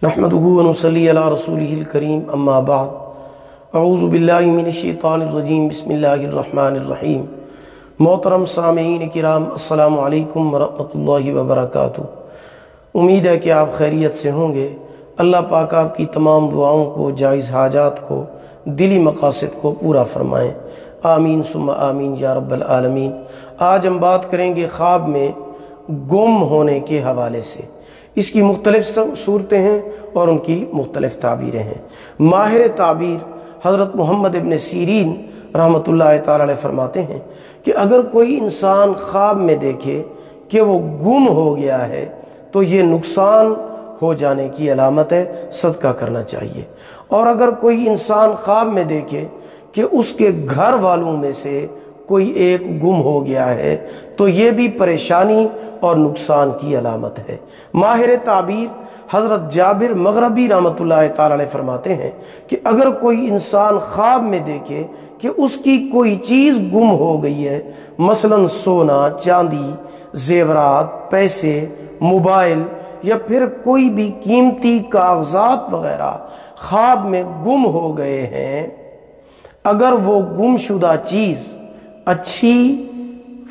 नहमदुहु व नुसल्ली अला रसूलिहिल करीम अम्मा बाद अऊज़ु बिल्लाहि मिनश शैतानिर रजीम बिस्मिल्लाहिर रहमानिर रहीम। मोहतरम सामीईन किराम अस्सलामु अलैकुम व रहमतुल्लाहि व बरकातुहू। उम्मीद है कि आप खैरियत से होंगे। अल्लाह पाक आपकी तमाम दुआओं को, जायज़ हाजात को, दिली मकासद को पूरा फरमाएँ। आमीन सुम्मा आमीन या रब्बल आलमीन। आज हम बात करेंगे ख्वाब में गुम होने के हवाले से। इसकी मुख्तलिफ सूरतें हैं और उनकी मुख्तलिफ ताबीरें हैं। माहिर ताबीर हज़रत मोहम्मद इब्न सीरीन रहमतुल्लाह ताला अलैह फरमाते हैं कि अगर कोई इंसान ख्वाब में देखे कि वो गुम हो गया है तो ये नुकसान हो जाने की अलामत है, सदका करना चाहिए। और अगर कोई इंसान ख्वाब में देखे कि उसके घर वालों में से कोई एक गुम हो गया है तो ये भी परेशानी और नुकसान की अलामत है। माहिर ताबीर हज़रत जाबिर मग़रबी रहमतुल्लाह ताला अलैह फरमाते हैं कि अगर कोई इंसान ख्वाब में देखे कि उसकी कोई चीज़ गुम हो गई है, मसलन सोना, चांदी, जेवरात, पैसे, मोबाइल या फिर कोई भी कीमती कागजात वगैरह ख्वाब में गुम हो गए हैं, अगर वो गुमशुदा चीज़ अच्छी,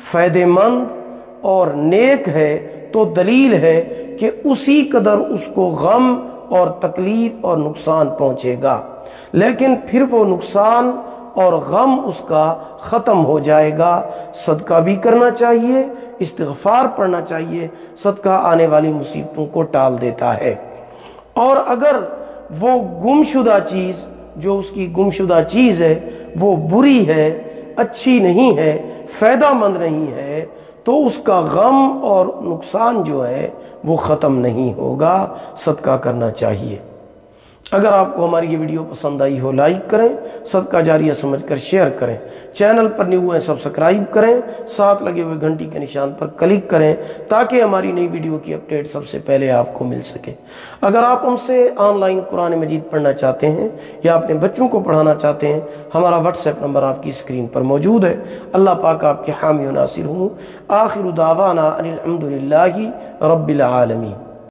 फ़ायदेमंद और नेक है तो दलील है कि उसी कदर उसको गम और तकलीफ और नुकसान पहुंचेगा, लेकिन फिर वो नुकसान और गम उसका ख़त्म हो जाएगा। सदका भी करना चाहिए, इस्तिग़फ़ार पढ़ना चाहिए। सदका आने वाली मुसीबतों को टाल देता है। और अगर वो गुमशुदा चीज़, जो उसकी गुमशुदा चीज़ है, वो बुरी है, अच्छी नहीं है, फ़ायदामंद नहीं है, तो उसका गम और नुकसान जो है वो ख़त्म नहीं होगा। सदका करना चाहिए। अगर आपको हमारी ये वीडियो पसंद आई हो, लाइक करें, सदका जारिया समझकर शेयर करें। चैनल पर न्यू हैं सब्सक्राइब करें, साथ लगे हुए घंटी के निशान पर क्लिक करें ताकि हमारी नई वीडियो की अपडेट सबसे पहले आपको मिल सके। अगर आप हमसे ऑनलाइन कुरान मजीद पढ़ना चाहते हैं या अपने बच्चों को पढ़ाना चाहते हैं, हमारा व्हाट्सएप नंबर आपकी स्क्रीन पर मौजूद है। अल्लाह पाक आपके हामी व नासिर हूँ। आखिर दावाना अनिल हम्दुलिल्लाहि रब्बिल आलमीन।